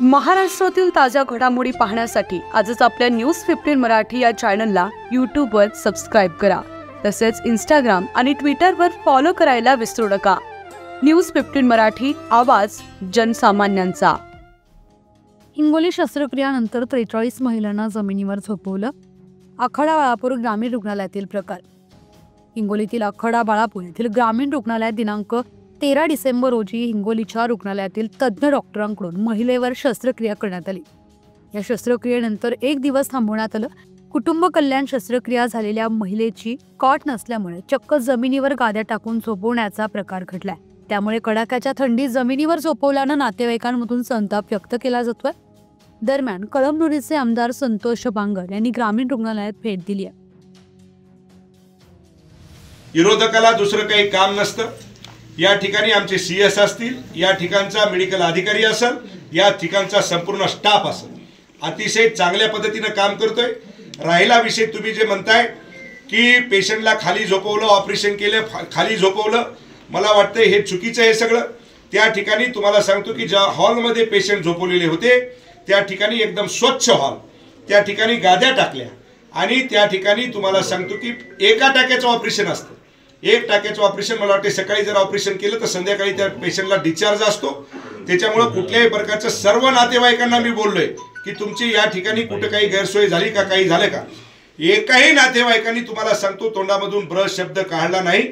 महाराष्ट्रातील ताज्या घडामोडी पाहण्यासाठी आजच आपल्या न्यूज 15 मराठी या चॅनलला यूट्यूबवर सबस्क्राईब करा। तसेच इंस्टाग्राम आणि ट्विटरवर फॉलो करायला विसरू नका। न्यूज 15 मराठी, आवाज जनसामान्यांचा। हिंगोली शस्त्रक्रियानंतर 43 महिलांना जमिनीवर झोपवलं। आखाडा बाळापूर ग्रामीण रुग्णालयातील प्रकार। हिंगोलीतील आखाडा बाळापूर येथील ग्रामीण रुग्णालयात दिनांक 13 डिसेंबर रोजी हिंगोलीच्या रुग्णालयातील तज्ज्ञ डॉक्टरांकडून महिलेवर शस्त्रक्रिया करण्यात आली। या शस्त्रक्रियेनंतर एक दिवस थांबवण्यात आलं। कुटुंब कल्याण शस्त्रक्रिया झालेल्या महिलेची कॉट नसल्यामुळे चक्क जमिनीवर गाद्या टाकून झोपवण्याचा प्रकार घडलाय। त्यामुळे कडाक्याच्या थंडीत जमिनीवर झोपवल्यानं नातेवाईकांमधून संताप व्यक्त केला जातोय। दरम्यान कळमनुरीचे आमदार संतोष बांगर यांनी ग्रामीण रुग्णालयात भेट दिली आहे। विरोधकाला दुसरं काही काम नसतं। या ठिकाणी आमचे सीएस असतील, या ठिकाणचा मेडिकल अधिकारी असेल, या ठिकाणचा संपूर्ण स्टाफ असेल, अतिशय चांगल्या पद्धतीने काम करतोय। राहिला विषय तुम्ही जे म्हणताय की पेशंटला खाली झोपवलं, ऑपरेशन केलं, खाली झोपवलं, मला वाटतं हे चुकीचं आहे सगळं। त्या ठिकाणी तुम्हाला सांगतो की ज्या हॉलमध्ये पेशंट झोपवलेले होते त्या ठिकाणी एकदम स्वच्छ हॉल, त्या ठिकाणी गाद्या टाकल्या आणि त्या ठिकाणी तुम्हाला सांगतो की एका टाक्याचं ऑपरेशन असतं। एक टाक्याचं ऑपरेशन मला वाटते सकाळी जर ऑपरेशन केलं तर संध्याकाळी त्या पेशंटला डिस्चार्ज असतो। त्याच्यामुळे कुठल्याही प्रकारचं सर्व नातेवाईकांना मी बोललोय की तुमची या ठिकाणी कुठे काही गैरसोय झाली का, काही झालं का। एकाही नातेवाईकांनी तुम्हाला सांगतो तोंडामधून ब्र शब्द काढला नाही।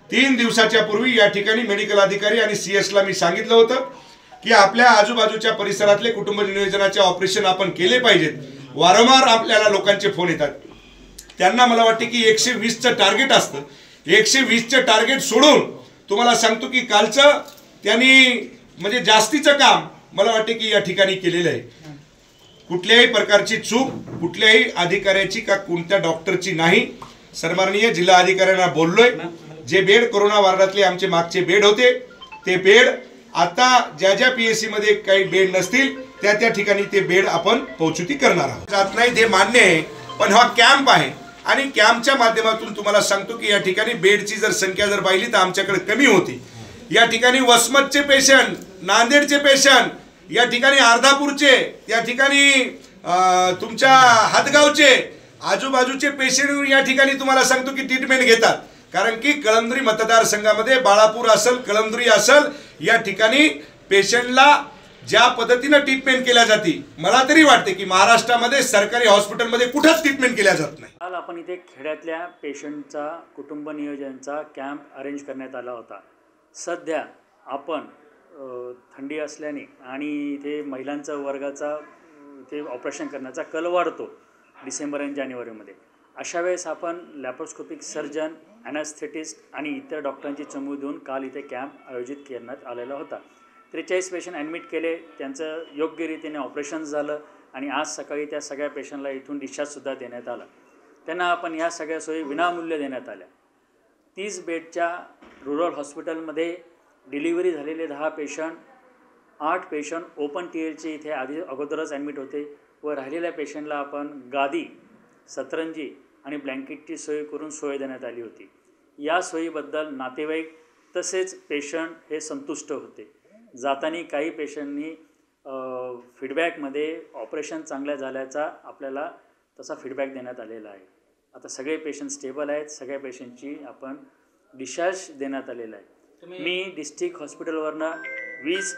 3 दिवसाच्या पूर्वी या ठिकाणी मेडिकल अधिकारी आणि सीएसला मी सांगितलं होतं की आपल्या आजूबाजूच्या परिसरातले कुटुंब नियोजनाचे ऑपरेशन आपण केले पाहिजेत। वारंवार आपल्याला लोकांचे फोन येतात, त्यांना मला वाटते की 120चं टार्गेट असतं। 120चं टार्गेट सोडून तुम्हाला सांगतो की कालचं त्यांनी म्हणजे जास्तीचं काम मला वाटते की या ठिकाणी केलेलं आहे। कुठल्याही प्रकारची चूक कुठल्याही अधिकाऱ्याची का कोणत्या डॉक्टरची नाही। सन्माननीय जिल्हा अधिकाऱ्यांना बोललोय, जे बेड कोरोना वार्डातले आमचे मागचे बेड होते ते बेड आता ज्या ज्या पीएससी मध्ये काही बेड नसतील त्या ठिकाणी ते बेड आपण पोहोचुती करणार आहोत। जात नाही ते मान्य आहे, पण हा कॅम्प आहे आणि कॅम्पच्या माध्यमातून तुम्हाला सांगतो की या ठिकाणी बेडची जर संख्या जर पाहिली तर आमच्याकडे कमी होती। या ठिकाणी वसमतचे पेशंट, नांदेडचे पेशंट, या ठिकाणी अर्धापूरचे, या ठिकाणी तुमच्या हातगावचे आजूबाजूचे पेशंट या ठिकाणी तुम्हाला सांगतो की ट्रीटमेंट घेतात। कारण की कळमनुरी मतदारसंघामध्ये बाळापूर असेल, कळमनुरी असेल, या ठिकाणी पेशंटला ज्या पद्धतीने ट्रीटमेंट केल्या जाते मला तरी वाटते की महाराष्ट्रामध्ये सरकारी हॉस्पिटलमध्ये कुठेच ट्रीटमेंट केल्या जात नाही। काल आपण इथे खेड्यातल्या पेशंटचा कुटुंब नियोजनचा कॅम्प अरेंज करण्यात आला होता। सध्या आपण थंडी असल्याने आणि इथे महिलांचा वर्गाचा इथे ऑपरेशन करण्याचा कल वाढतो डिसेंबर आणि जानेवारीमध्ये। अशा वेळेस आपण लॅप्रोस्कोपिक सर्जन, ॲनास्थेटिस्ट आणि इतर डॉक्टरांची चमू देऊन काल इथे कॅम्प आयोजित करण्यात आलेला होता। 43 पेशंट ॲडमिट केले, त्यांचं योग्य रीतीने ऑपरेशन झालं आणि आज सकाळी त्या सगळ्या पेशंटला इथून डिस्चार्जसुद्धा देण्यात आला। त्यांना आपण या सगळ्या सोयी विनामूल्य देण्यात आल्या। 30 बेडच्या रुरल हॉस्पिटलमध्ये डिलिव्हरी झालेले 10 पेशंट, 8 पेशंट ओपन टीएलचे इथे अगोदरच ॲडमिट होते व राहिलेल्या पेशंटला आपण गादी, सतरंजी आणि ब्लँकेटची सोय करून सोय देण्यात आली होती। या सोयीबद्दल नातेवाईक तसेच पेशंट हे संतुष्ट होते। जाताना काही पेशंटनी फीडबॅकमध्ये ऑपरेशन चांगल्या झाल्याचा आपल्याला तसा फीडबॅक देण्यात आलेला आहे। आता सगळे पेशंट स्टेबल आहेत, सगळ्या पेशंटची आपण डिस्चार्ज देण्यात आलेला आहे। मी डिस्ट्रिक्ट हॉस्पिटलवरनं 20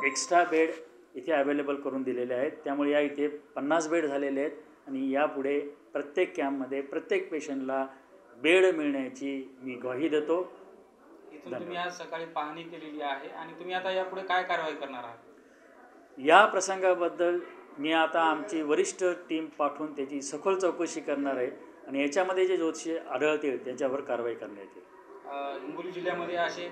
एक्स्ट्रा बेड इथे अवेलेबल करून दिलेले आहेत। त्यामुळे या इथे 50 बेड झालेले आहेत आणि यापुढे प्रत्येक कॅम्पमध्ये प्रत्येक पेशंटला बेड मिळण्याची मी ग्वाही देतो। तुम्ही आज सकाळी पाहणी केलेली आहे आणि तुम्ही आता यापुढे काय कारवाई करणार आहात? या प्रसंगाबद्दल मी आता आमची वरिष्ठ टीम पाठवून त्याची सखोल चौकशी करणार आहे आणि याच्यामध्ये जे दोषी आढळतील त्यांच्यावर कारवाई करण्यात येईल। हिंगोली जिल्ह्यामध्ये असे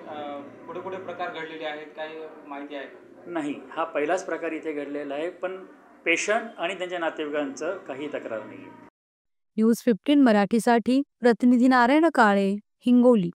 कुठे कुठे प्रकार घडलेले आहेत, काही माहिती आहे? नाही, हा पहिलाच प्रकार इथे घडलेला आहे, पण पेशंट आणि त्यांच्या नातेवाईकांचं काही तक्रार नाही। न्यूज 15 मराठीसाठी प्रतिनिधी नारायण काळे, हिंगोली।